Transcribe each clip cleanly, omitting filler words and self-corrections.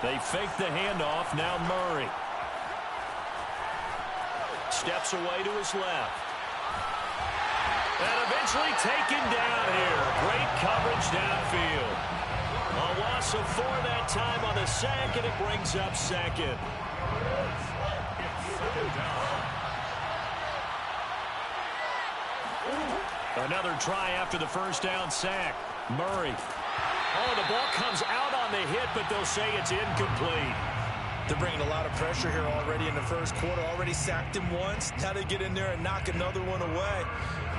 They fake the handoff. Now Murray. Steps away to his left. And eventually taken down here. Great coverage downfield. A loss of 4 that time on the sack, and it brings up second. Another try after the first down sack. Murray. Oh, the ball comes out on the hit, but they'll say it's incomplete. They're bringing a lot of pressure here already in the first quarter. Already sacked him once. Now they get in there and knock another one away.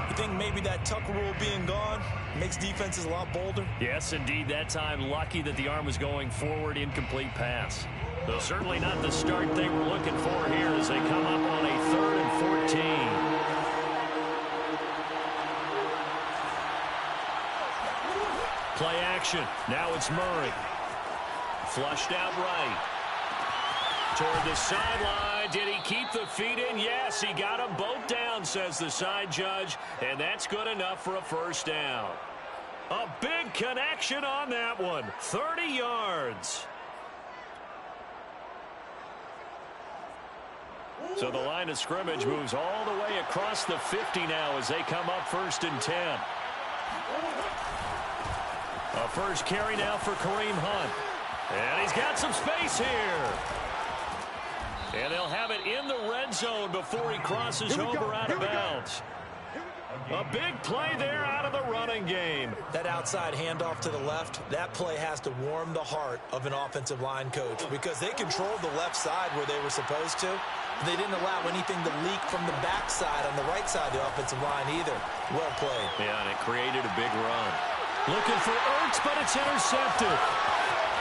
You think maybe that Tucker rule being gone makes defenses a lot bolder? Yes, indeed. That time, lucky that the arm was going forward. Incomplete pass. Though certainly not the start they were looking for here as they come up on a 3rd and 14. Play action. Now it's Murray. Flushed out right. Toward the sideline. Did he keep the feet in? Yes, he got them both down, says the side judge. And that's good enough for a first down. A big connection on that one. 30 yards. So the line of scrimmage moves all the way across the 50 now as they come up 1st and 10. A first carry now for Kareem Hunt. And he's got some space here. And they'll have it in the red zone before he crosses over out of bounds. A big play there out of the running game. That outside handoff to the left, that play has to warm the heart of an offensive line coach because they controlled the left side where they were supposed to. They didn't allow anything to leak from the backside on the right side of the offensive line either. Well played. Yeah, and it created a big run. Looking for Ertz, but it's intercepted.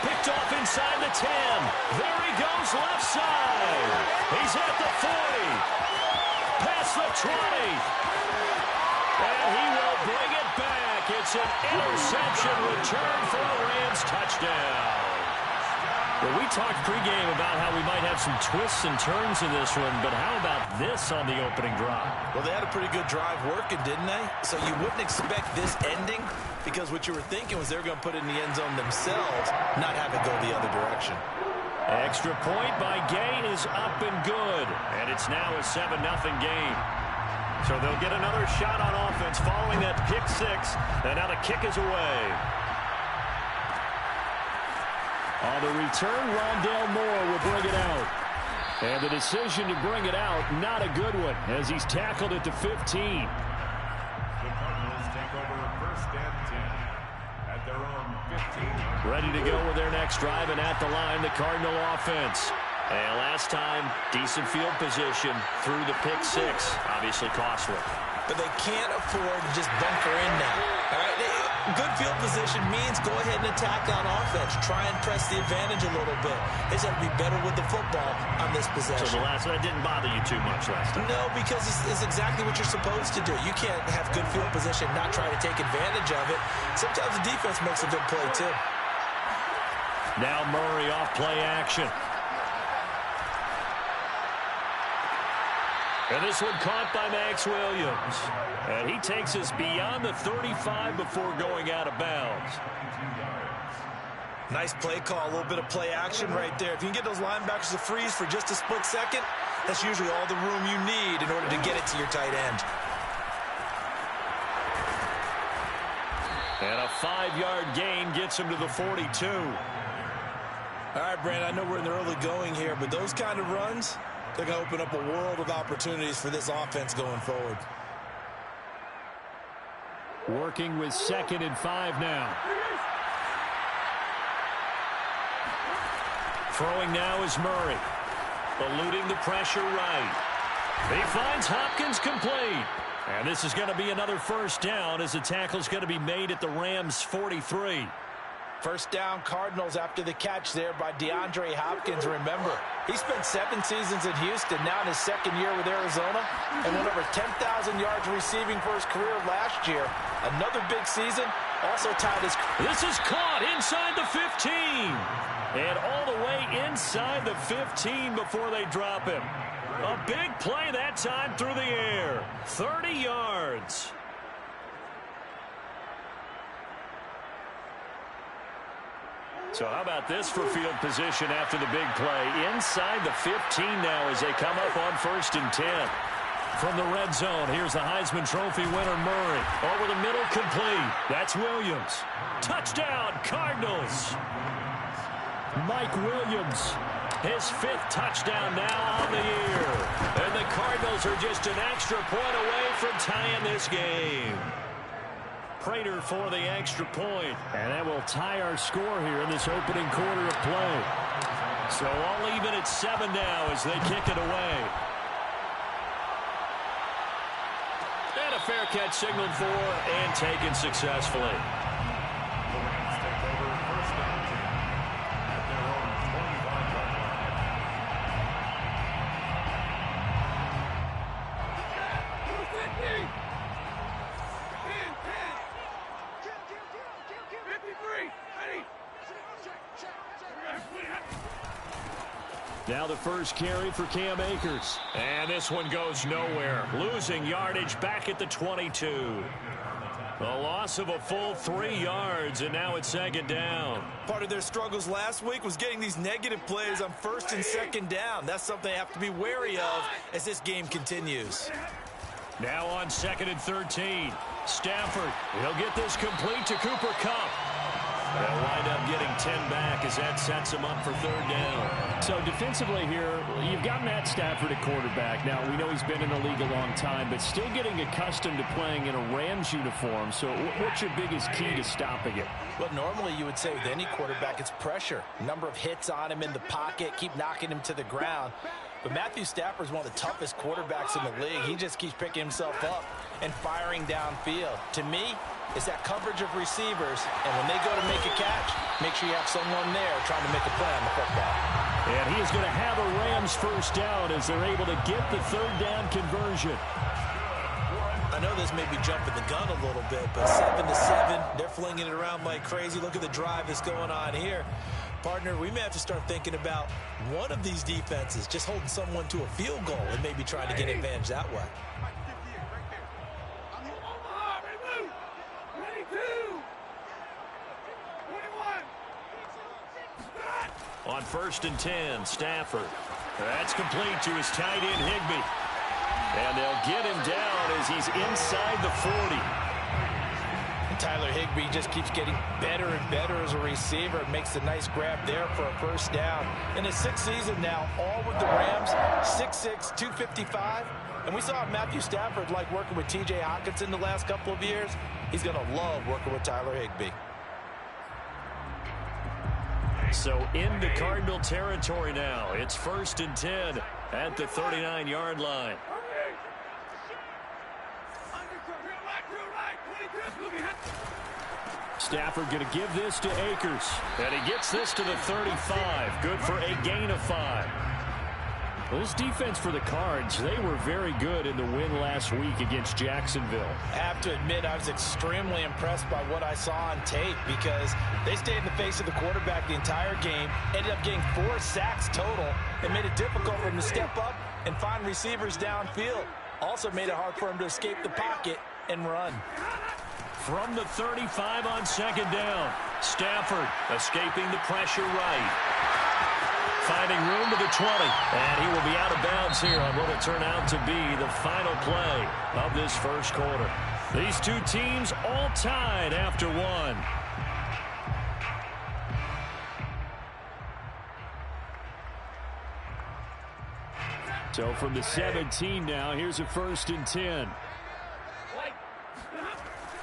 Picked off inside the 10. There he goes left side. He's at the 40. Past the 20. And he will bring it back. It's an interception return for a Rams touchdown. Well, we talked pregame about how we might have some twists and turns in this one, but how about this on the opening drive? Well, they had a pretty good drive working, didn't they? So you wouldn't expect this ending because what you were thinking was they were going to put it in the end zone themselves, not have it go the other direction. Extra point by Gay is up and good, and it's now a 7-0 game. So they'll get another shot on offense following that pick 6, and now the kick is away. On the return, Rondale Moore will bring it out. And the decision to bring it out, not a good one, as he's tackled at the 15. The Cardinals take over 1st and 10 at their own 15. Ready to go with their next drive, and at the line, the Cardinal offense. And last time, decent field position through the pick 6. Obviously costly. But they can't afford to just bunker in now. All right? Good field position means go ahead and attack on offense. Try and press the advantage a little bit. They just have to be better with the football on this possession. So that didn't bother you too much last time? No, because it's exactly what you're supposed to do. You can't have good field position, not try to take advantage of it. Sometimes the defense makes a good play, too. Now Murray off play action. And this one caught by Max Williams. And he takes us beyond the 35 before going out of bounds. Nice play call, a little bit of play action right there. If you can get those linebackers to freeze for just a split second, that's usually all the room you need in order to get it to your tight end. And a 5-yard gain gets him to the 42. All right, Brandon, I know we're in the early going here, but those kind of runs, they're going to open up a world of opportunities for this offense going forward. Working with 2nd and 5 now. Throwing now is Murray. Eluding the pressure right. He finds Hopkins complete. And this is going to be another first down as the tackle's going to be made at the Rams' 43. First down Cardinals after the catch there by DeAndre Hopkins. Remember, he spent 7 seasons in Houston, now in his 2nd year with Arizona, and went over 10,000 yards receiving for his career last year. Another big season, also tied his... This is caught inside the 15. And all the way inside the 15 before they drop him. A big play that time through the air. 30 yards. So how about this for field position after the big play? Inside the 15 now as they come up on 1st and 10. From the red zone, here's the Heisman Trophy winner, Murray. Over the middle, complete. That's Williams. Touchdown, Cardinals. Mike Williams, his 5th touchdown now on the year. And the Cardinals are just an extra point away from tying this game. Prater for the extra point. And that will tie our score here in this opening quarter of play. So all even at 7 now as they kick it away. And a fair catch signaled for and taken successfully. The Rams take over 1st and 10 at their own 25-yard line. Now the first carry for Cam Akers. And this one goes nowhere. Losing yardage back at the 22. A loss of a full 3 yards, and now it's 2nd down. Part of their struggles last week was getting these negative plays on 1st and 2nd down. That's something they have to be wary of as this game continues. Now on 2nd and 13. Stafford, he'll get this complete to Cooper Kupp. They'll wind up getting 10 back as that sets him up for 3rd down. So defensively here, you've got Matt Stafford at quarterback. Now, we know he's been in the league a long time, but still getting accustomed to playing in a Rams uniform. So what's your biggest key to stopping it? Well, normally you would say with any quarterback, it's pressure. Number of hits on him in the pocket, keep knocking him to the ground. But Matthew Stafford is one of the toughest quarterbacks in the league. He just keeps picking himself up and firing downfield. To me, it's that coverage of receivers, and when they go to make a catch, make sure you have someone there trying to make a play on the football. And he is going to have a Rams 1st down as they're able to get the 3rd down conversion. I know this may be jumping the gun a little bit, but 7-7, they're flinging it around like crazy. Look at the drive that's going on here. Partner, we may have to start thinking about one of these defenses just holding someone to a field goal and maybe trying to get advantage that way. On 1st and 10, Stafford. That's complete to his tight end, Higbee. And they'll get him down as he's inside the 40. And Tyler Higbee just keeps getting better and better as a receiver. Makes a nice grab there for a 1st down. In his 6th season now, all with the Rams, 6'6", 255. And we saw Matthew Stafford like working with T.J. Hockenson the last couple of years. He's going to love working with Tyler Higbee. So into Cardinal territory now. It's 1st and 10 at the 39-yard line. Stafford going to give this to Akers. And he gets this to the 35. Good for a gain of 5. Well, this defense for the Cards, they were very good in the win last week against Jacksonville. I have to admit, I was extremely impressed by what I saw on tape because they stayed in the face of the quarterback the entire game, ended up getting 4 sacks total, and made it difficult for him to step up and find receivers downfield. Also made it hard for him to escape the pocket and run. From the 35 on 2nd down, Stafford escaping the pressure right. Finding room to the 20, and he will be out of bounds here on what will turn out to be the final play of this 1st quarter. These two teams all tied after 1. So from the 17 now, here's a 1st and 10.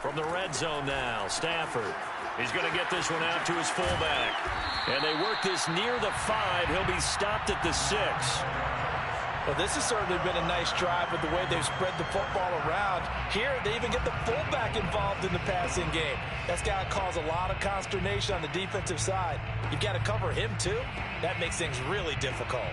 From the red zone now, Stafford. He's going to get this one out to his fullback. And they work this near the 5. He'll be stopped at the 6. Well, this has certainly been a nice drive with the way they've spread the football around. Here, they even get the fullback involved in the passing game. That's got to cause a lot of consternation on the defensive side. You've got to cover him, too. That makes things really difficult.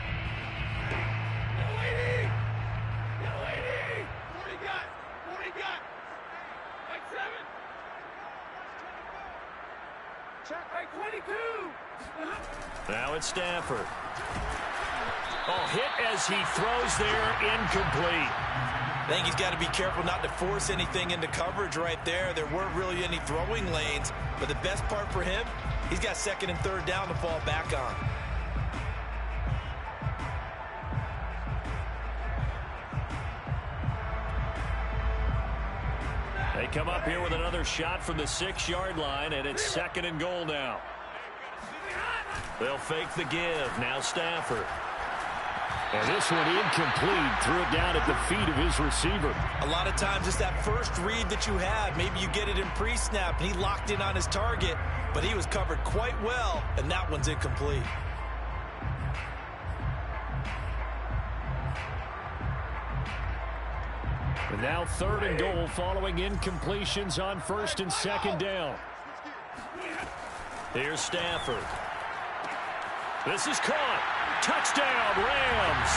Now it's Stafford. Oh, hit as he throws there, incomplete. I think he's got to be careful not to force anything into coverage right there. There weren't really any throwing lanes, but the best part for him, He's got second and third down to fall back on. They come up here with another shot from the 6-yard line, and it's second and goal now. They'll fake the give. Now Stafford. And this one incomplete. Threw it down at the feet of his receiver. A lot of times it's that first read that you have. Maybe you get it in pre-snap, and he locked in on his target, but he was covered quite well, and that one's incomplete. And now third and goal following incompletions on first and second down. Here's Stafford. This is caught. Touchdown, Rams.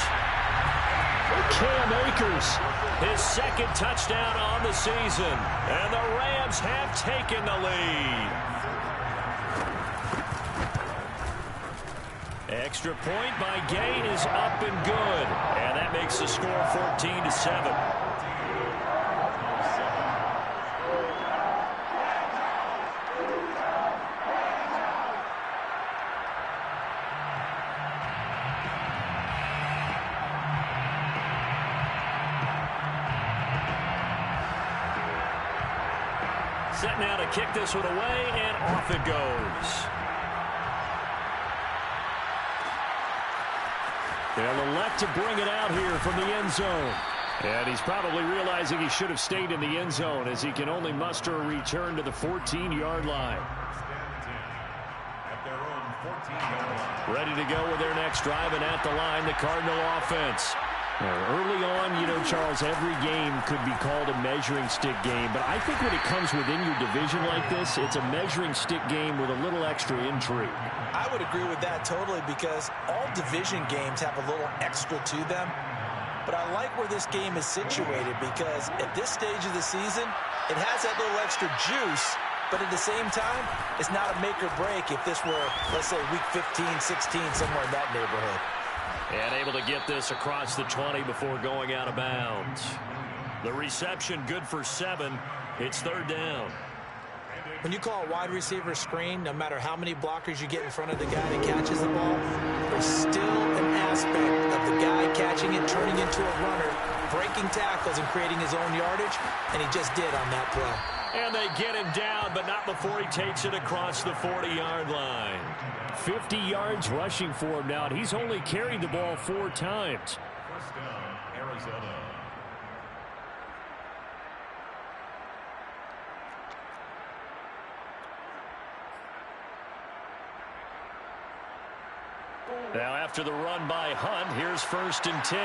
Cam Akers. His second touchdown on the season. And the Rams have taken the lead. Extra point by Gain is up and good. And that makes the score 14-7. Set now to kick this one away, and off it goes. They'll elect to bring it out here from the end zone. And he's probably realizing he should have stayed in the end zone as he can only muster a return to the 14-yard line. Ready to go with their next drive, and at the line, the Cardinal offense. Early on, you know, Charles, every game could be called a measuring stick game. But I think when it comes within your division like this, it's a measuring stick game with a little extra intrigue. I would agree with that totally because all division games have a little extra to them. But I like where this game is situated because at this stage of the season, it has that little extra juice. But at the same time, it's not a make or break if this were, let's say, week 15, 16, somewhere in that neighborhood. And able to get this across the 20 before going out of bounds. The reception good for 7. It's third down. When you call a wide receiver screen, no matter how many blockers you get in front of the guy that catches the ball, there's still an aspect of the guy catching it, turning into a runner, breaking tackles and creating his own yardage, and he just did on that play. And they get him down, but not before he takes it across the 40-yard line. 50 yards rushing for him now, and he's only carried the ball 4 times. First down, Arizona. Now after the run by Hunt, here's first and 10.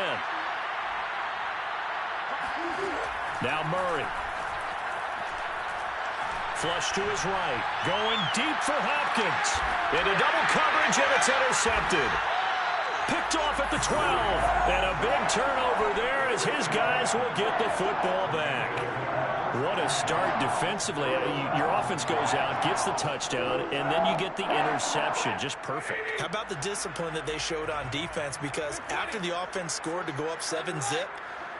Now Murray. Flush to his right. Going deep for Hopkins. Into double coverage, and it's intercepted. Picked off at the 12. And a big turnover there as his guys will get the football back. What a start defensively. Your offense goes out, gets the touchdown, and then you get the interception. Just perfect. How about the discipline that they showed on defense? Because after the offense scored to go up 7-zip,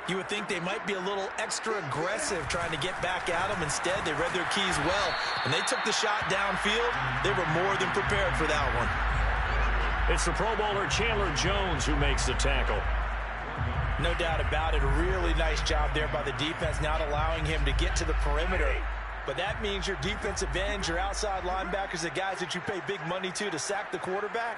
you would think they might be a little extra aggressive trying to get back at them. Instead, they read their keys well. When they took the shot downfield, they were more than prepared for that one. It's the Pro Bowler Chandler Jones who makes the tackle. No doubt about it. A really nice job there by the defense, not allowing him to get to the perimeter. But that means your defensive ends, your outside linebackers, the guys that you pay big money to sack the quarterback,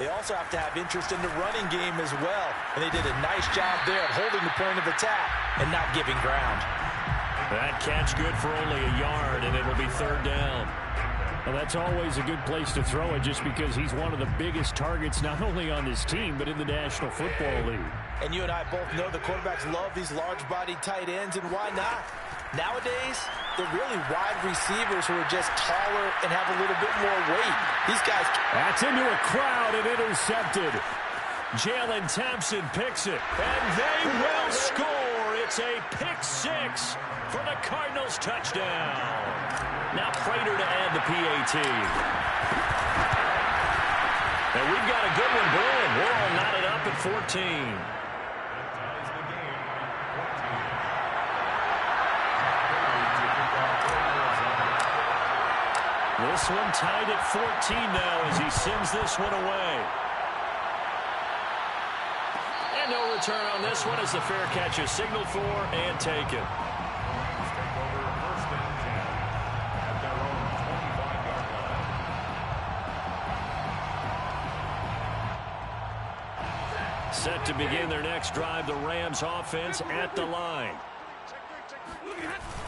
they also have to have interest in the running game as well. And they did a nice job there of holding the point of attack and not giving ground. That catch good for only a yard, and it'll be third down. Well, that's always a good place to throw it just because he's one of the biggest targets not only on this team but in the National Football League. And you and I both know the quarterbacks love these large-bodied tight ends, and why not? Nowadays, they're really wide receivers who are just taller and have a little bit more weight. These guys... That's into a crowd and intercepted. Jalen Thompson picks it, and they will score. It's a pick 6 for the Cardinals touchdown. Now Prater to add the PAT. And we've got a good one brewing. We're all knotted up at 14. This one tied at 14 now as he sends this one away. And no return on this one as the fair catch is signaled for and taken. Take over first and 10 at their own 25-yard line. Set to begin their next drive, the Rams offense at the line.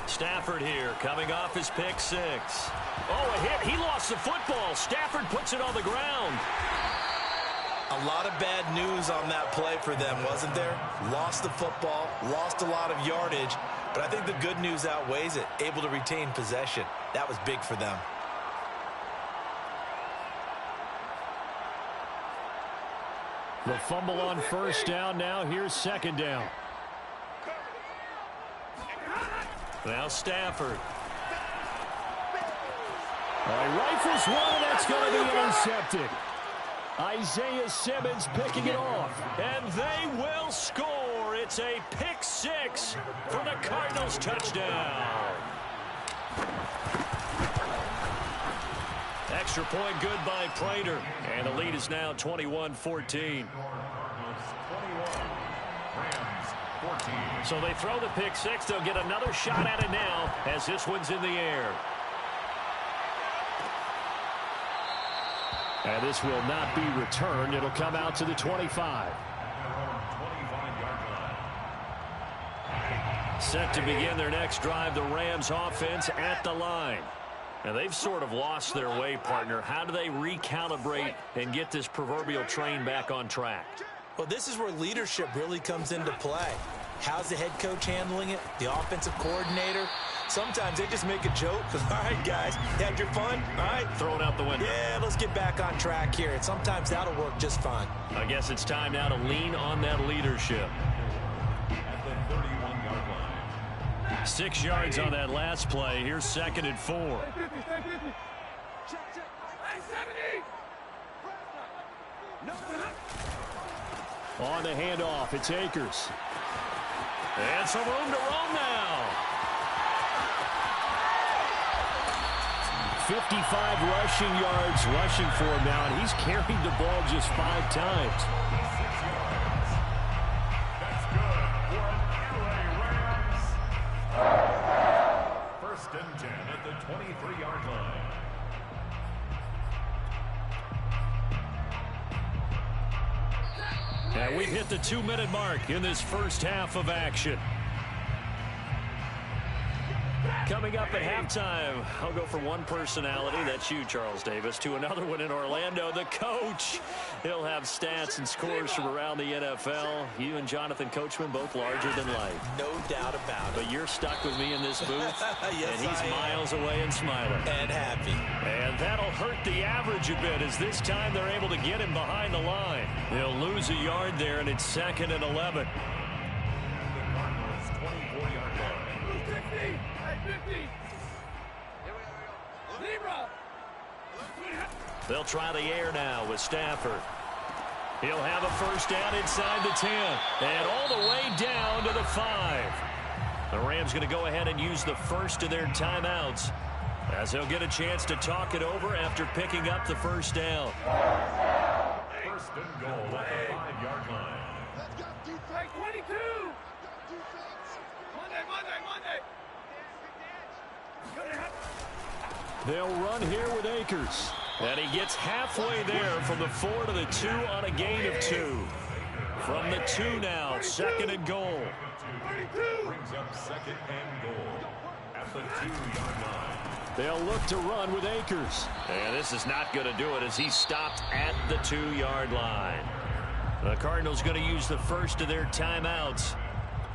Stafford here, coming off his pick six. Oh, a hit. He lost the football. Stafford puts it on the ground. A lot of bad news on that play for them, wasn't there? Lost the football, lost a lot of yardage, but I think the good news outweighs it. Able to retain possession. That was big for them. The fumble on first down. Now here's second down. Now Stafford. Rifles one. That's going to be intercepted. Isaiah Simmons picking it off. And they will score. It's a pick six for the Cardinals touchdown. Extra point good by Prater. And the lead is now 21-14. So they throw the pick six. They'll get another shot at it now as this one's in the air. And this will not be returned. It'll come out to the 25. Set to begin their next drive, the Rams offense at the line. Now they've sort of lost their way, partner. How do they recalibrate and get this proverbial train back on track? Well, this is where leadership really comes into play. How's the head coach handling it? The offensive coordinator? Sometimes they just make a joke. All right, guys, you had your fun? All right. Throw it out the window. Yeah, let's get back on track here. And sometimes that'll work just fine. I guess it's time now to lean on that leadership. At the 31-yard line. 6 yards on that last play. Here's second and 4. On the handoff, it's Akers. And some room to roam now. 55 rushing yards rushing for him now, and he's carried the ball just 5 times. That's good for an LA Rams. First and 10 at the 23-yard line. And we've hit the 2-minute mark in this first half of action. Coming up at halftime, I'll go from one personality, that's you, Charles Davis, to another one in Orlando, the coach. He'll have stats and scores from around the NFL. You and Jonathan Coachman, both larger than life. No doubt about it. But you're stuck with me in this booth, Yes, and he's I am. miles away and smiling. And happy. And that'll hurt the average a bit as this time they're able to get him behind the line. They'll lose a yard there, and it's second and 11. The Cardinals' 24-yard line. They'll try the air now with Stafford. He'll have a first down inside the 10 and all the way down to the 5. The Rams going to go ahead and use the first of their timeouts as they'll get a chance to talk it over after picking up the first down. First and goal at the 5-yard line. Let's go, defense. 22. Monday. They'll run here with Akers. And he gets halfway there from the 4 to the 2 on a gain of 2. From the 2 now, second and goal. Brings up second and goal at the 2-yard line. They'll look to run with Akers. And this is not going to do it as he's stopped at the 2-yard line. The Cardinals going to use the first of their timeouts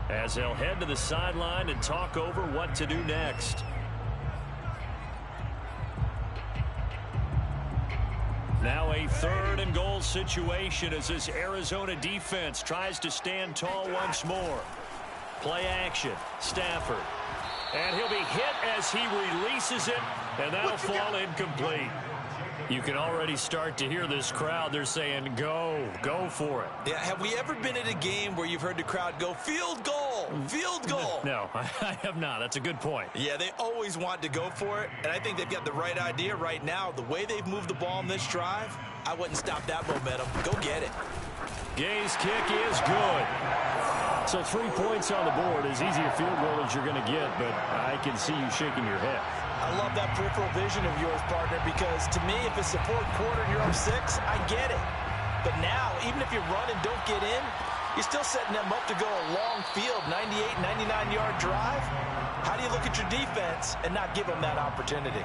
as they'll head to the sideline and talk over what to do next. Now a third and goal situation as this Arizona defense tries to stand tall once more. Play action, Stafford. And he'll be hit as he releases it, and that'll fall incomplete. You can already start to hear this crowd. They're saying, go for it. Yeah, have we ever been at a game where you've heard the crowd go, field goal? goal. Field goal. No, I have not. That's a good point. Yeah, they always want to go for it, and I think they've got the right idea right now. The way they've moved the ball in this drive, I wouldn't stop that momentum. Go get it. Gay's kick is good. So 3 points on the board. As easy a field goal as you're going to get, but I can see you shaking your head. I love that peripheral vision of yours, partner, because to me, if it's the fourth quarter and you're up 6, I get it. But now, even if you run and don't get in, you're still setting them up to go a long field, 98, 99-yard drive. How do you look at your defense and not give them that opportunity?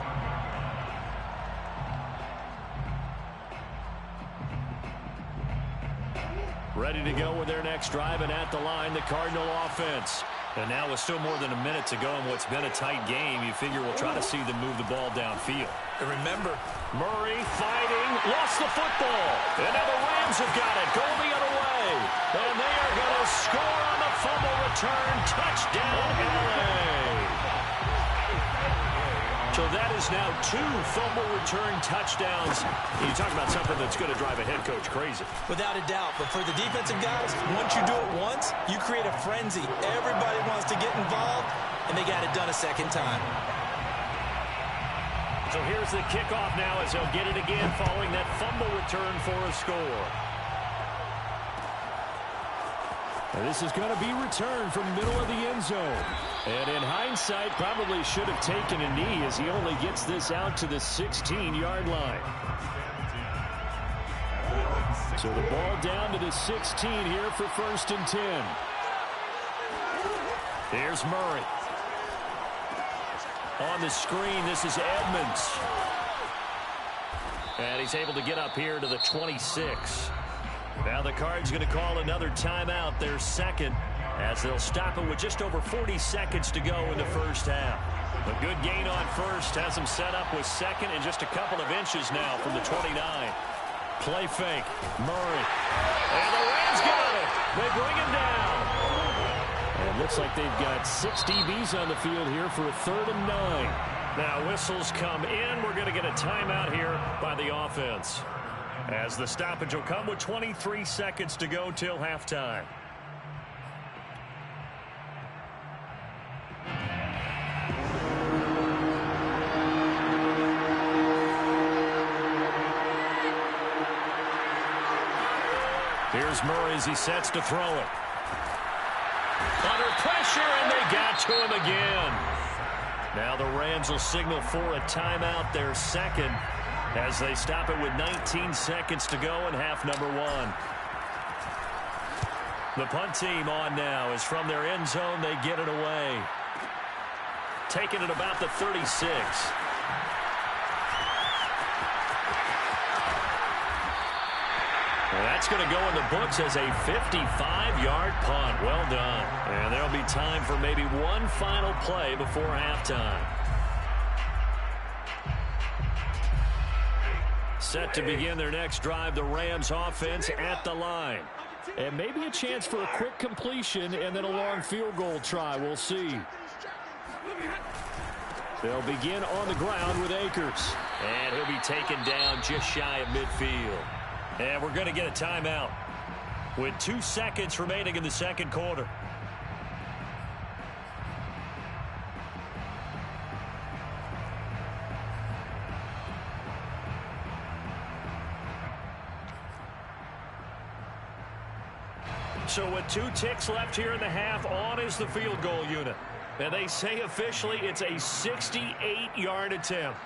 Ready to go with their next drive, and at the line, the Cardinal offense. And now with still more than a minute to go in what's been a tight game, you figure we'll try to see them move the ball downfield. And remember, Murray fighting, lost the football. And now the Rams have got it, going the other way. And they are going to score on the fumble return. Touchdown, LA. So that is now 2 fumble return touchdowns. You talk about something that's going to drive a head coach crazy. without a doubt. But for the defensive guys, once you do it once, you create a frenzy. Everybody wants to get involved, and they got it done a second time. So here's the kickoff now as they'll get it again following that fumble return for a score. And this is going to be returned from middle of the end zone. And in hindsight, probably should have taken a knee as he only gets this out to the 16-yard line. So the ball down to the 16 here for 1st and 10. Here's Murray. On the screen, this is Edmonds. And he's able to get up here to the 26. Now the Cards going to call another timeout, their second, as they'll stop it with just over 40 seconds to go in the first half. A good gain on first has them set up with second and just a couple of inches now from the 29. Play fake, Murray. And the Rams got it. They bring him down. And it looks like they've got 6 DBs on the field here for a 3rd and 9. Now whistles come in. We're going to get a timeout here by the offense, as the stoppage will come with 23 seconds to go till halftime. Here's Murray as he sets to throw it. Under pressure, and they got to him again. Now the Rams will signal for a timeout, their second, as they stop it with 19 seconds to go in half number 1. The punt team on now is from their end zone. They get it away. Taking it about the 36. And that's going to go in the books as a 55-yard punt. Well done. And there'll be time for maybe one final play before halftime. Set to begin their next drive, the Rams offense at the line. And maybe a chance for a quick completion and then a long field goal try. We'll see. They'll begin on the ground with Akers. And he'll be taken down just shy of midfield. And we're going to get a timeout with 2 seconds remaining in the second quarter. So with 2 ticks left here in the half, on is the field goal unit. And they say officially it's a 68-yard attempt.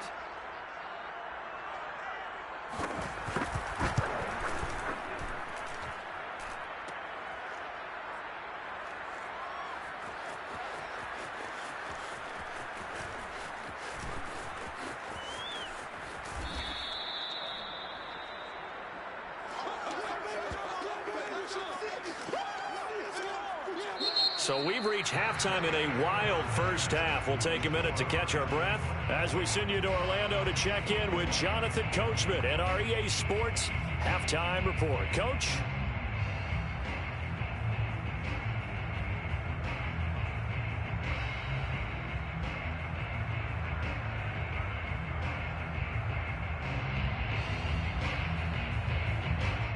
So we've reached halftime in a wild first half. We'll take a minute to catch our breath as we send you to Orlando to check in with Jonathan Coachman at our EA Sports Halftime Report. Coach?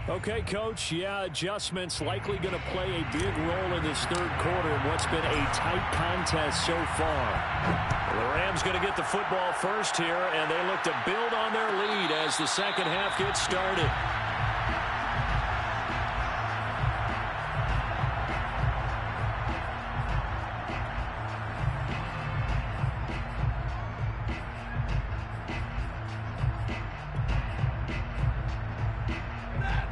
Okay, Coach, yeah, adjustments likely going to play a big role in this third quarter in what's been a tight contest so far. Well, the Rams going to get the football first here, and they look to build on their lead as the second half gets started.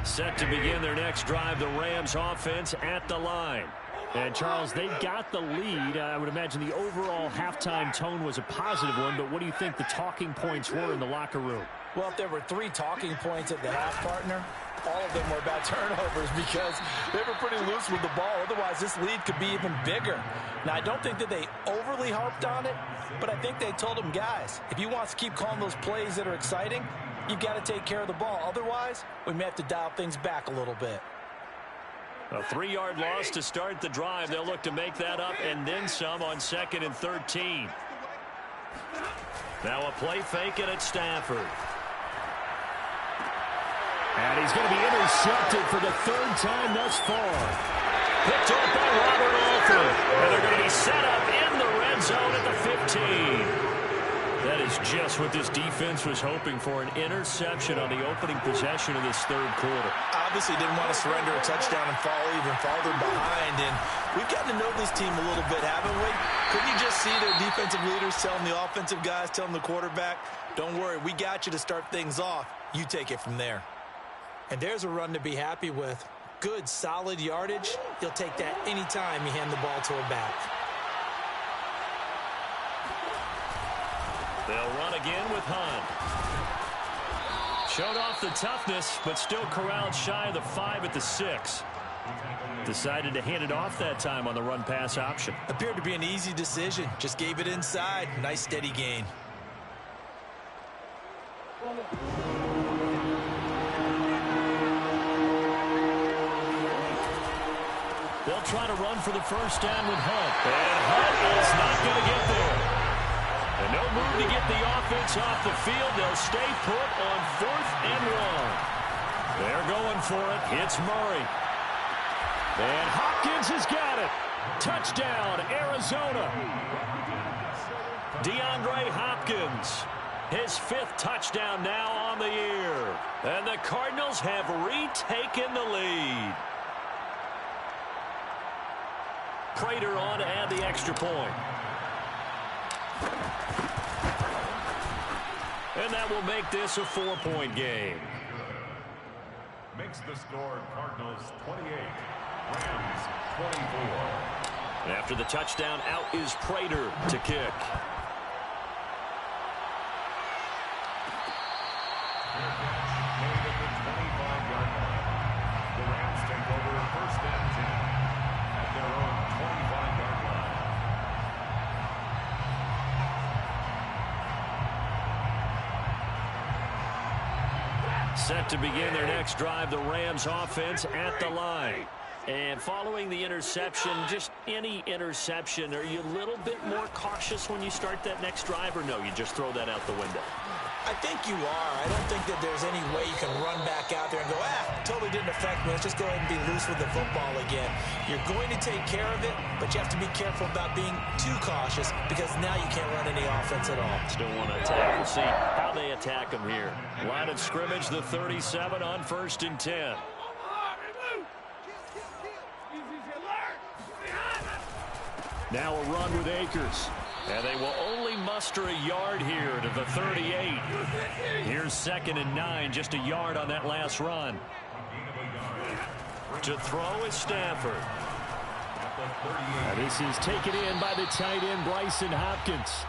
Set to begin their next drive, the Rams offense at the line. And, Charles, they got the lead. I would imagine the overall halftime tone was a positive one, but what do you think the talking points were in the locker room? Well, if there were 3 talking points at the half, partner, all of them were about turnovers because they were pretty loose with the ball. Otherwise, this lead could be even bigger. Now, I don't think that they overly harped on it, but I think they told them, guys, if you want us to keep calling those plays that are exciting, you've got to take care of the ball. Otherwise, we may have to dial things back a little bit. A 3-yard loss to start the drive. They'll look to make that up and then some on 2nd and 13. Now a play fake it at Stafford. And he's going to be intercepted for the 3rd time thus far. Picked off by Robert Alford. And they're going to be set up in the red zone at the 15. That is just what this defense was hoping for, an interception on the opening possession of this third quarter. Obviously didn't want to surrender a touchdown and fall even farther behind. And we've gotten to know this team a little bit, haven't we? Couldn't you just see their defensive leaders telling the offensive guys, telling the quarterback, don't worry, we got you to start things off. You take it from there. And there's a run to be happy with. Good, solid yardage. You'll take that anytime you hand the ball to a back. They'll run again with Hunt. Showed off the toughness, but still corralled shy of the 5 at the 6. Decided to hand it off that time on the run-pass option. Appeared to be an easy decision. Just gave it inside. Nice, steady gain. They'll try to run for the first down with Hunt. And Hunt is not going to get there. And no move to get the offense off the field. They'll stay put on 4th and 1. They're going for it. It's Murray. And Hopkins has got it. Touchdown, Arizona. DeAndre Hopkins. His 5th touchdown now on the year. And the Cardinals have retaken the lead. Prater on to add the extra point. And that will make this a 4-point game. Makes the score Cardinals 28, Rams 24. And after the touchdown, out is Prater to kick. Made at the 25-yard line. The Rams take over 1st and 10 at their own 25-yard line. Set to begin their next drive, the Rams offense at the line. And following the interception, just any interception, are you a little bit more cautious when you start that next drive, or no, you just throw that out the window? I think you are. I don't think that there's any way you can run back out there and go, totally didn't affect me. Let's just go ahead and be loose with the football again. You're going to take care of it, but you have to be careful about being too cautious because now you can't run any offense at all. Still want to attack. We'll see how they attack them here. Line of scrimmage, the 37 on 1st and 10. Now a run with Akers. And they will only muster a yard here to the 38. Here's 2nd and 9, just a yard on that last run. To throw is Stafford. Now this is taken in by the tight end, Bryson Hopkins.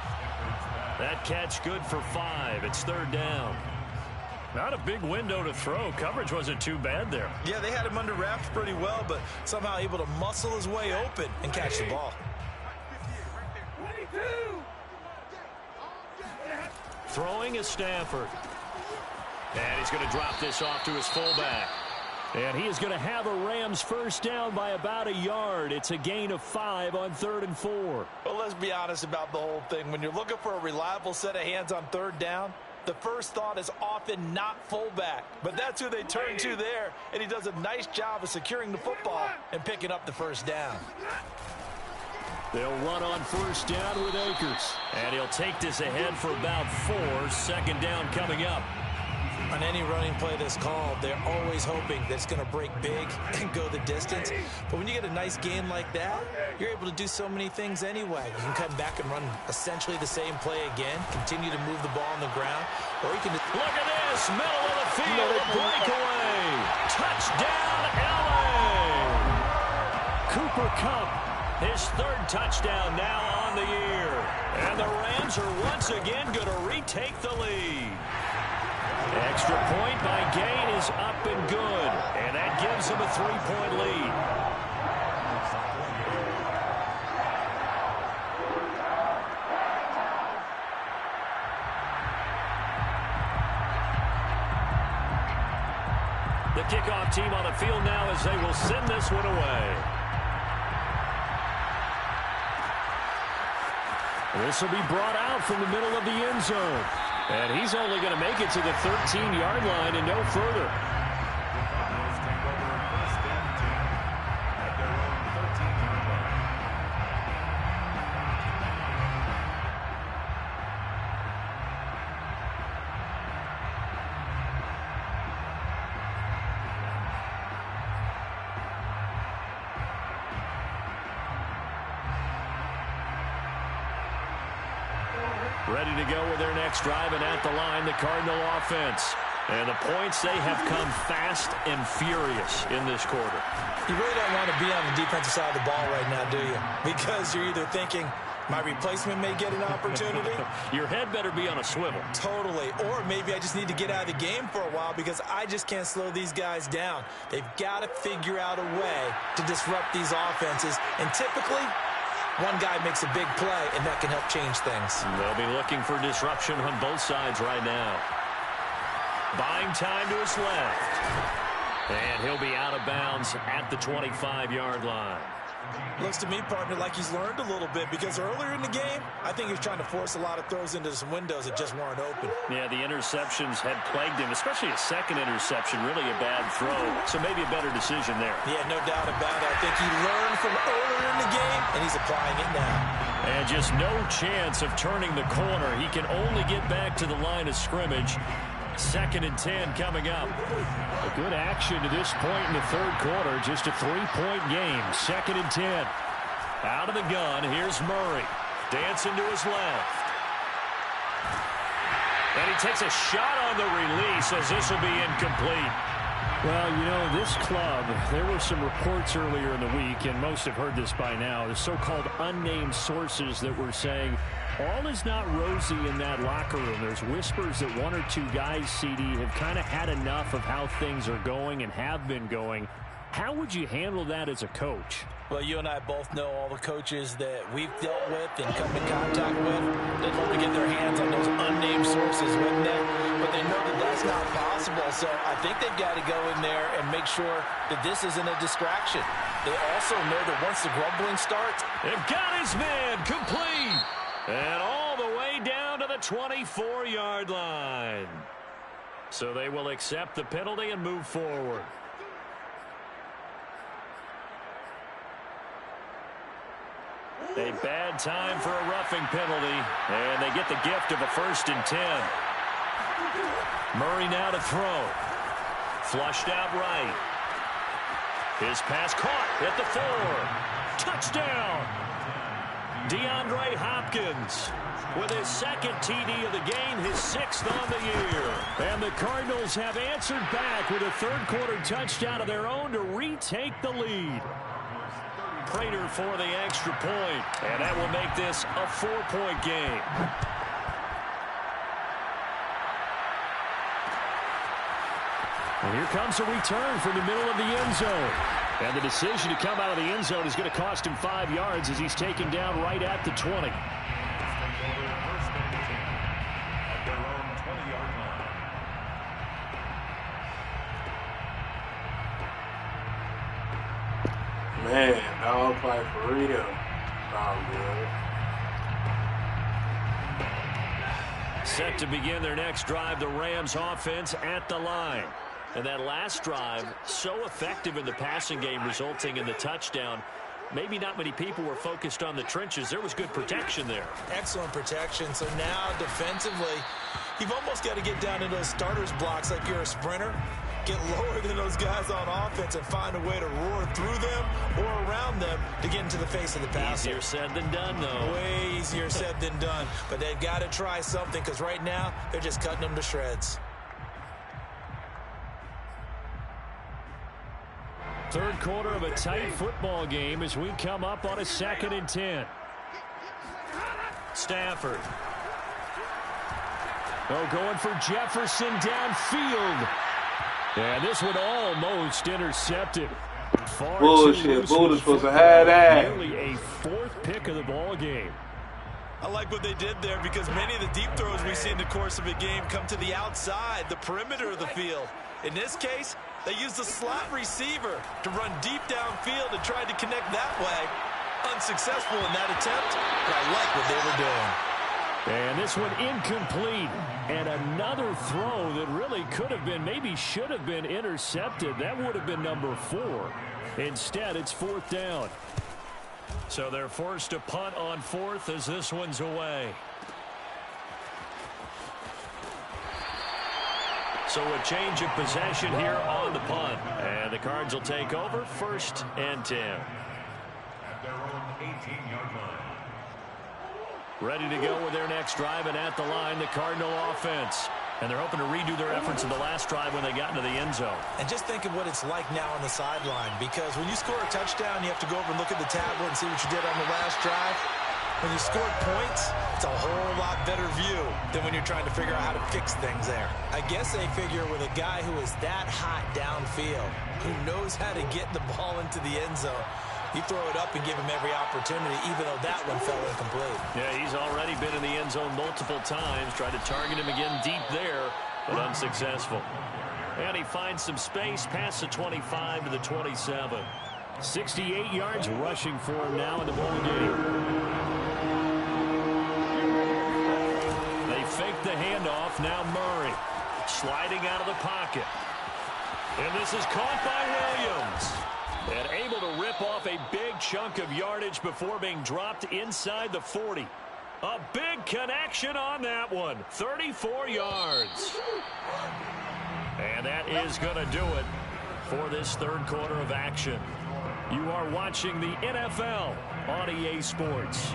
That catch good for 5. It's 3rd down. Not a big window to throw. Coverage wasn't too bad there. Yeah, they had him under wraps pretty well, but somehow able to muscle his way open and catch the ball. Throwing is Stafford. And he's going to drop this off to his fullback. And he is going to have a Rams first down by about a yard. It's a gain of 5 on 3rd and 4. Well, let's be honest about the whole thing. When you're looking for a reliable set of hands on 3rd down, The first thought is often not fullback, but that's who they turn to there, and he does a nice job of securing the football and picking up the first down. They'll run on first down with Akers. And he'll take this ahead for about 4. Second down coming up. On any running play that's called, they're always hoping that it's going to break big and go the distance. But when you get a nice gain like that, you're able to do so many things anyway. You can come back and run essentially the same play again, continue to move the ball on the ground, or you can just... Look at this, middle of the field, a breakaway. Touchdown, LA! Cooper Kupp, his 3rd touchdown now on the year. And the Rams are once again going to retake the lead. Extra point by Gain is up and good, and that gives them a 3-point lead. The kickoff team on the field now as they will send this one away. This will be brought out from the middle of the end zone. And he's only going to make it to the 13-yard line and no further. Cardinals take over first and 10 at their own 13-yard line. Ready to go with their next drive, and at the line, the Cardinal offense. And the points, they have come fast and furious in this quarter. You really don't want to be on the defensive side of the ball right now, do you? Because you're either thinking, my replacement may get an opportunity. Your head better be on a swivel. Totally. Or maybe I just need to get out of the game for a while because I just can't slow these guys down. They've got to figure out a way to disrupt these offenses. And typically, one guy makes a big play, and that can help change things. They'll be looking for disruption on both sides right now. Buying time to his left. And he'll be out of bounds at the 25-yard line. Looks to me, partner, like he's learned a little bit because earlier in the game, I think he was trying to force a lot of throws into some windows that just weren't open. Yeah, the interceptions had plagued him, especially a second interception, really a bad throw. So maybe a better decision there. Yeah, no doubt about it. I think he learned from earlier in the game, and he's applying it now. And just no chance of turning the corner. He can only get back to the line of scrimmage. 2nd and 10 coming up. A good action to this point in the 3rd quarter. Just a 3-point game. 2nd and 10. Out of the gun, here's Murray. Dancing to his left. And he takes a shot on the release as this will be incomplete. Well, you know, this club, there were some reports earlier in the week, and most have heard this by now, the so-called unnamed sources that were saying all is not rosy in that locker room. There's whispers that 1 or 2 guys, CD, have kind of had enough of how things are going and have been going. How would you handle that as a coach? Well, you and I both know all the coaches that we've dealt with and come in contact with. They'd love to get their hands on those unnamed sources, wouldn't they? But they know that that's not possible. So I think they've got to go in there and make sure that this isn't a distraction. They also know that once the grumbling starts, they've got his man complete. And all the way down to the 24-yard line. So they will accept the penalty and move forward. A bad time for a roughing penalty, and they get the gift of a 1st and 10. Murray now to throw. Flushed out right. His pass caught at the 4. Touchdown! DeAndre Hopkins with his 2nd TD of the game, his 6th on the year. And the Cardinals have answered back with a 3rd quarter touchdown of their own to retake the lead. Prater for the extra point, and that will make this a 4-point game. And here comes a return from the middle of the end zone. And the decision to come out of the end zone is going to cost him 5 yards as he's taken down right at the 20. Man, dog fight for real. Oh, good. Set to begin their next drive, the Rams offense at the line. And that last drive, so effective in the passing game, resulting in the touchdown. Maybe not many people were focused on the trenches. There was good protection there. Excellent protection. So now defensively, you've almost got to get down to those starters blocks like you're a sprinter. Get lower than those guys on offense and find a way to roar through them or around them to get into the face of the passer. Easier said than done, though. Way easier said than done. But they've got to try something because right now they're just cutting them to shreds. Third quarter of a tight football game as we come up on a 2nd and 10. Stafford. Oh, going for Jefferson downfield. And this one almost intercepted. Far Bullshit. Bull's supposed to have that. Nearly a 4th pick of the ball game. I like what they did there because many of the deep throws we see in the course of a game come to the outside, the perimeter of the field. In this case, they used a slot receiver to run deep downfield and tried to connect that way. Unsuccessful in that attempt, but I like what they were doing. And this one incomplete. And another throw that really could have been, maybe should have been intercepted. That would have been number 4. Instead, it's 4th down. So they're forced to punt on 4th as this one's away. So a change of possession here on the punt. And the Cards will take over 1st and 10. At their own 18-yard line. Ready to go with their next drive, and at the line, the Cardinal offense. And they're hoping to redo their efforts in the last drive when they got into the end zone. And just think of what it's like now on the sideline, because when you score a touchdown, you have to go over and look at the tablet and see what you did on the last drive. When you scored points, it's a whole lot better view than when you're trying to figure out how to fix things there. I guess they figure with a guy who is that hot downfield, who knows how to get the ball into the end zone, you throw it up and give him every opportunity, even though that one fell incomplete. Yeah, he's already been in the end zone multiple times. Tried to target him again deep there, but unsuccessful. And he finds some space past the 25 to the 27. 68 yards rushing for him now in the ball game. They fake the handoff. Now Murray sliding out of the pocket. And this is caught by Williams. And able to rip off a big chunk of yardage before being dropped inside the 40. A big connection on that one. 34 yards. And that is going to do it for this third quarter of action. You are watching the NFL on EA Sports.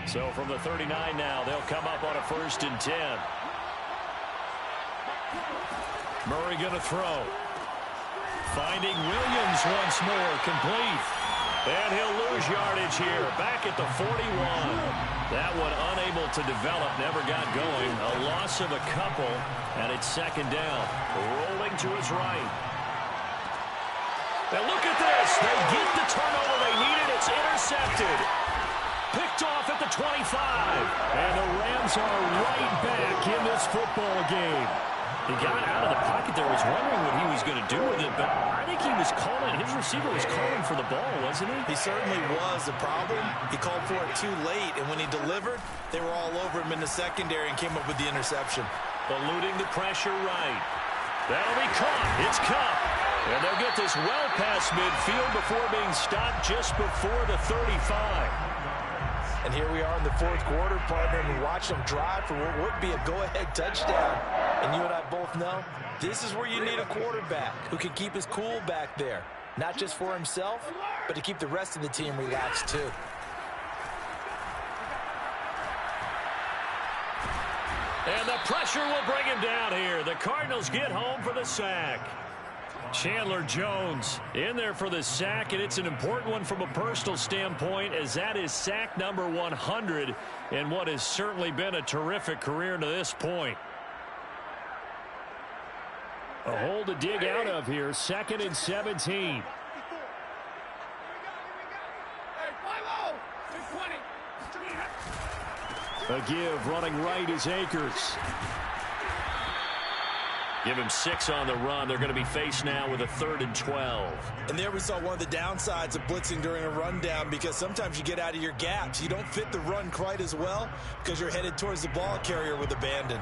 So from the 39 now, they'll come up on a 1st and 10. Murray going to throw. Finding Williams once more, complete. And he'll lose yardage here, back at the 41. That one unable to develop, never got going. A loss of a couple, and it's 2nd down. Rolling to his right. Now look at this. They get the turnover they needed. It's intercepted. Picked off at the 25. And the Rams are right back in this football game. He got out of the pocket there, was wondering what he was going to do with it, but I think he was calling, his receiver was calling for the ball, wasn't he? He certainly was. The problem, he called for it too late, and when he delivered, they were all over him in the secondary and came up with the interception. Eluding the pressure right. That'll be caught. It's Cup. And they'll get this well past midfield before being stopped just before the 35. And here we are in the 4th quarter, partner, and we watch them drive for what would be a go-ahead touchdown. And you and I both know this is where you need a quarterback who can keep his cool back there. Not just for himself, but to keep the rest of the team relaxed too. And the pressure will bring him down here. The Cardinals get home for the sack. Chandler Jones in there for the sack, and it's an important one from a personal standpoint, as that is sack number 100 in what has certainly been a terrific career to this point. A hole to dig out of here, 2nd and 17. A give running right is Akers. Give him 6 on the run. They're going to be faced now with a 3rd and 12. And there we saw one of the downsides of blitzing during a rundown, because sometimes you get out of your gaps. You don't fit the run quite as well because you're headed towards the ball carrier with abandon.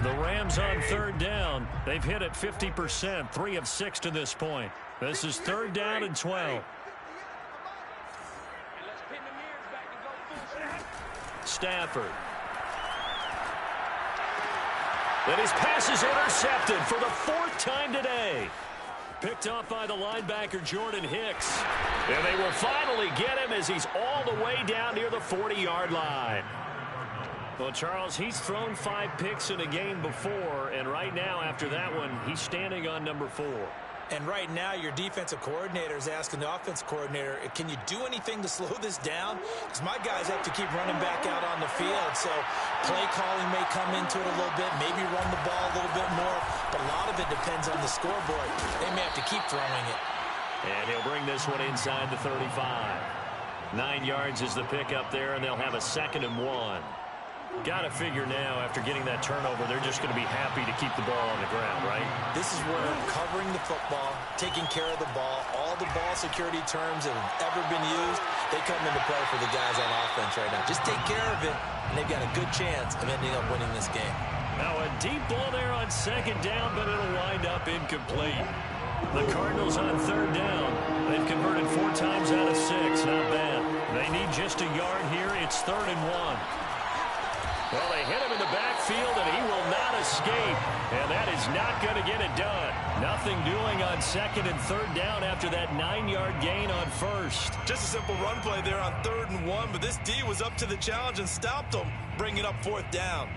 The Rams on 3rd down. They've hit it 50%, 3 of 6 to this point. This is 3rd down and 12. Stafford. And his pass is intercepted for the 4th time today. Picked off by the linebacker, Jordan Hicks. And they will finally get him as he's all the way down near the 40-yard line. Well, Charles, he's thrown 5 picks in a game before, and right now, after that one, he's standing on number 4. And right now, your defensive coordinator is asking the offensive coordinator, can you do anything to slow this down? Because my guys have to keep running back out on the field. So play calling may come into it a little bit, maybe run the ball a little bit more. But a lot of it depends on the scoreboard. They may have to keep throwing it. And he'll bring this one inside the 35. 9 yards is the pickup there, and they'll have a 2nd and 1. Got to figure now, after getting that turnover, they're just going to be happy to keep the ball on the ground, right? This is where covering the football, taking care of the ball, all the ball security terms that have ever been used, they come into play for the guys on offense right now. Just take care of it, and they've got a good chance of ending up winning this game. Now a deep ball there on 2nd down, but it'll wind up incomplete. The Cardinals on 3rd down. They've converted 4 times out of 6. Not bad. They need just a yard here. It's 3rd and 1. Well, they hit him in the backfield, and he will not escape. And that is not going to get it done. Nothing doing on 2nd and 3rd down after that 9-yard gain on 1st. Just a simple run play there on 3rd and 1, but this D was up to the challenge and stopped them, bringing up 4th down.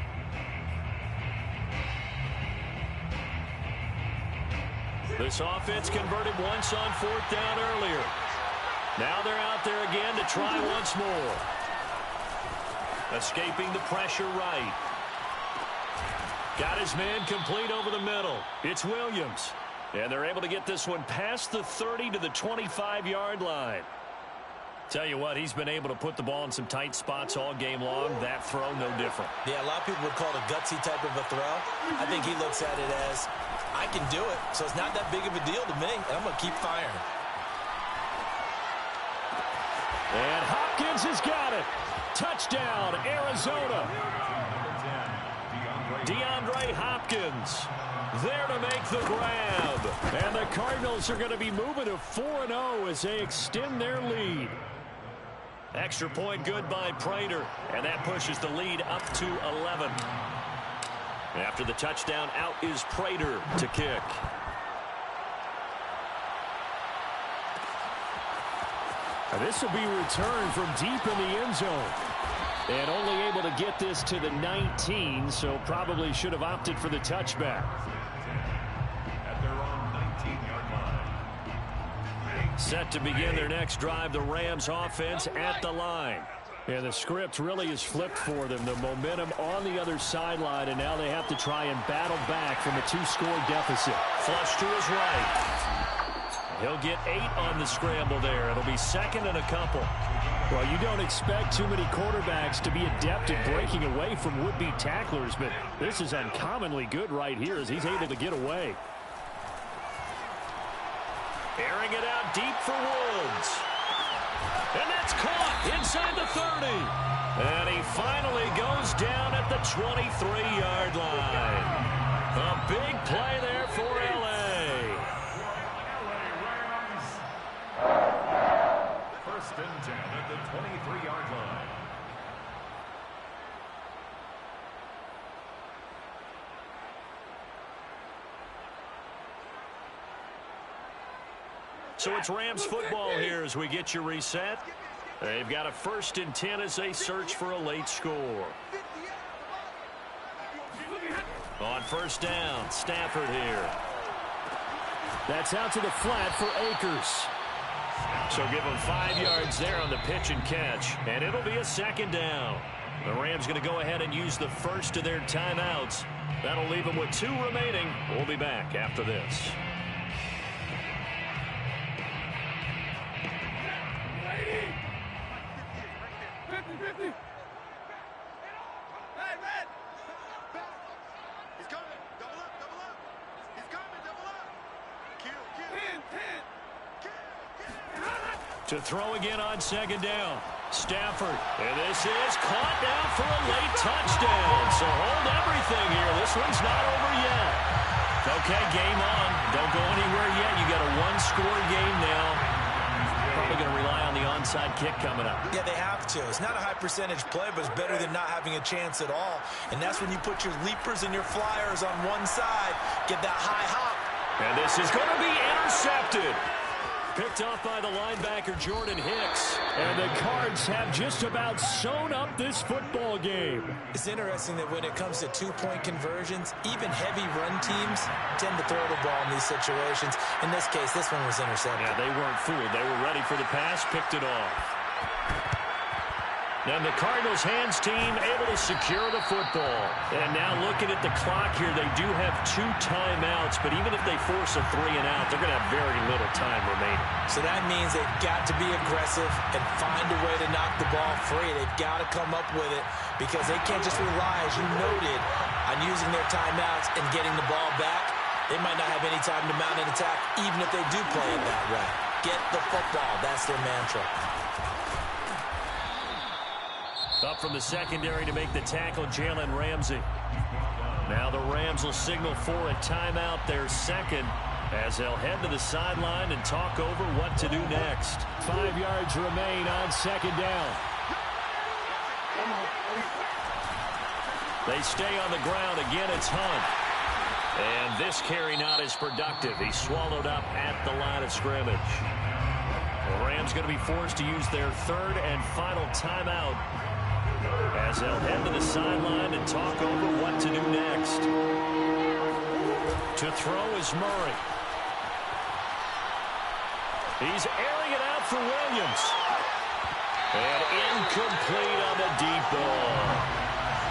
This offense converted once on 4th down earlier. Now they're out there again to try once more. Escaping the pressure right. Got his man complete over the middle. It's Williams. And they're able to get this one past the 30 to the 25-yard line. Tell you what, he's been able to put the ball in some tight spots all game long. That throw, no different. Yeah, a lot of people would call it a gutsy type of a throw. I think he looks at it as, I can do it, so it's not that big of a deal to me, and I'm going to keep firing. And Hopkins has got it. Touchdown, Arizona. DeAndre Hopkins there to make the grab. And the Cardinals are going to be moving to 4-0 as they extend their lead. Extra point good by Prater, and that pushes the lead up to 11. After the touchdown, out is Prater to kick. This will be returned from deep in the end zone. And only able to get this to the 19, so probably should have opted for the touchback. At their own 19-yard line. Set to begin their next drive, the Rams offense at the line. And the script really is flipped for them. The momentum on the other sideline, and now they have to try and battle back from a 2-score deficit. Flush to his right. He'll get 8 on the scramble there. It'll be 2nd and a couple. Well, you don't expect too many quarterbacks to be adept at breaking away from would-be tacklers, but this is uncommonly good right here as he's able to get away. Airing it out deep for Woods. And that's caught inside the 30. And he finally goes down at the 23-yard line. A big play there for L.A. First and 10 at the 23-yard line. So it's Rams football here as we get you reset. They've got a 1st and 10 as they search for a late score. On 1st down, Stafford here. That's out to the flat for Akers. So give them 5 yards there on the pitch and catch, and it'll be a 2nd down. The Rams going to go ahead and use the first of their timeouts. That'll leave them with 2 remaining. We'll be back after this. To throw again on second down. Stafford. And this is caught now for a late touchdown. So hold everything here. This one's not over yet. Okay, game on. Don't go anywhere yet. You got a one-score game now. Probably going to rely on the onside kick coming up. Yeah, they have to. It's not a high-percentage play, but it's better than not having a chance at all. And that's when you put your leapers and your flyers on one side, get that high hop. And this is going to be intercepted. Picked off by the linebacker, Jordan Hicks. And the Cards have just about sewn up this football game. It's interesting that when it comes to two-point conversions, even heavy run teams tend to throw the ball in these situations. In this case, this one was intercepted. Yeah, they weren't fooled. They were ready for the pass, picked it off. And the Cardinals' hands team able to secure the football. And now looking at the clock here, they do have 2 timeouts, but even if they force a 3-and-out, they're going to have very little time remaining. So that means they've got to be aggressive and find a way to knock the ball free. They've got to come up with it because they can't just rely, as you noted, on using their timeouts and getting the ball back. They might not have any time to mount an attack, even if they do play it that way. Get the football. That's their mantra. Up from the secondary to make the tackle, Jalen Ramsey. Now the Rams will signal for a timeout, their second, as they'll head to the sideline and talk over what to do next. 5 yards remain on second down. They stay on the ground. Again, it's Hunt. And this carry not as productive. He's swallowed up at the line of scrimmage. The Rams going to be forced to use their third and final timeout as they'll head to the sideline and talk over what to do next. To throw is Murray. He's airing it out for Williams. And incomplete on the deep ball.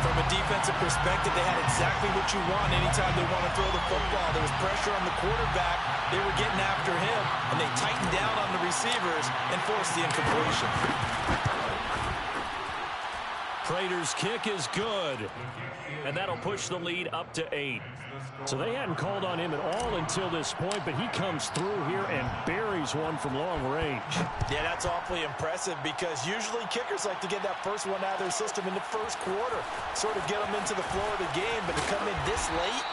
From a defensive perspective, they had exactly what you want anytime they want to throw the football. There was pressure on the quarterback. They were getting after him, and they tightened down on the receivers and forced the incompletion. Prater's kick is good, and that'll push the lead up to 8. So they hadn't called on him at all until this point, but he comes through here and buries one from long range. Yeah, that's awfully impressive because usually kickers like to get that first one out of their system in the first quarter, sort of get them into the flow of the game, but to come in this late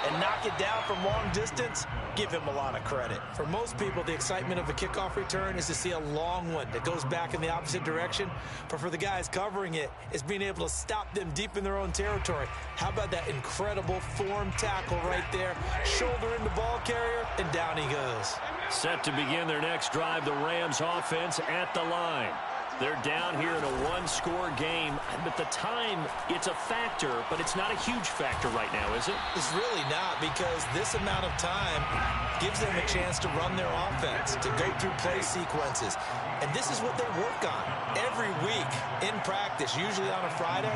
and knock it down from long distance, give him a lot of credit. For most people, the excitement of a kickoff return is to see a long one that goes back in the opposite direction. But for the guys covering it, it's being able to stop them deep in their own territory. How about that incredible form tackle right there? Shoulder in the ball carrier, and down he goes. Set to begin their next drive, the Rams offense at the line. They're down here in a one-score game. But the time, it's a factor, but it's not a huge factor right now, is it? It's really not, because this amount of time gives them a chance to run their offense, to go through play sequences. And this is what they work on every week in practice, usually on a Friday.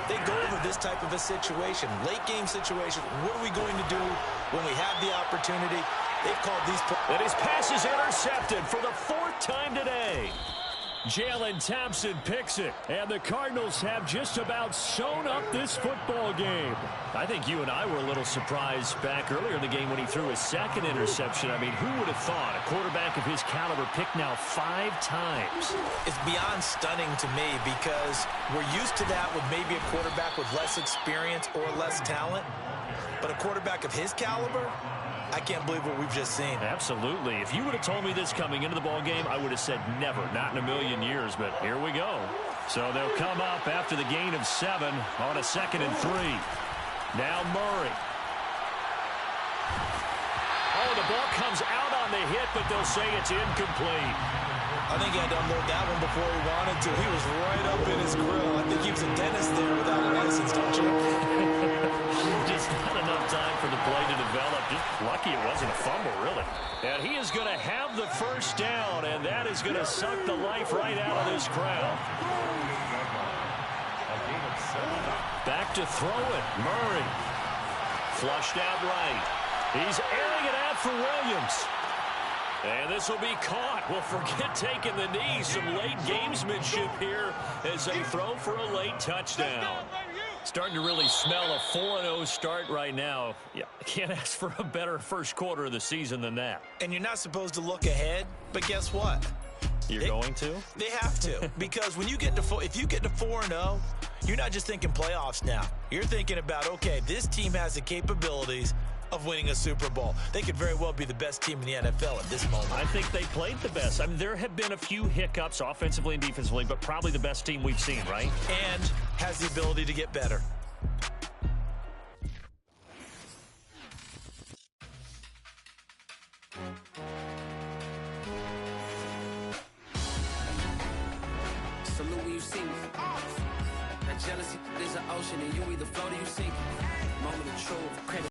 They go over this type of a situation, late-game situation. What are we going to do when we have the opportunity? They've called these plays. And his pass is intercepted for the 4th time today. Jalen Thompson picks it, and the Cardinals have just about sewn up this football game. I think you and I were a little surprised back earlier in the game when he threw his second interception. I mean, who would have thought a quarterback of his caliber picked now 5 times? It's beyond stunning to me because we're used to that with maybe a quarterback with less experience or less talent. But a quarterback of his caliber, I can't believe what we've just seen. Absolutely. If you would have told me this coming into the ball game, I would have said never, not in a million years, but here we go. So they'll come up after the gain of 7 on a 2nd and 3. Now Murray. Oh, the ball comes out on the hit, but they'll say it's incomplete. I think he had to unload that one before he wanted to. He was right up in his grill. I think he was a dentist there without a license, don't you? Just not enough time for the play to develop. Just lucky it wasn't a fumble, really. And he is going to have the first down, and that is going to suck the life right out of this crowd. Back to throw it. Murray. Flushed out right. He's airing it out for Williams. And this will be caught. Well, forget taking the knee. Some late gamesmanship here as they throw for a late touchdown. Starting to really smell a 4-0 start right now. Yeah, I can't ask for a better first quarter of the season than that. And you're not supposed to look ahead, but guess what? You're going to? They have to, because when you get to if you get to 4-0, you're not just thinking playoffs now. You're thinking about, okay, this team has the capabilities of winning a Super Bowl. They could very well be the best team in the NFL at this moment. I think they played the best. I mean, there have been a few hiccups offensively and defensively, but probably the best team we've seen, right? And has the ability to get better. Salute when you see me. That jealousy is an ocean, and you either float or you sink. Moment of truth.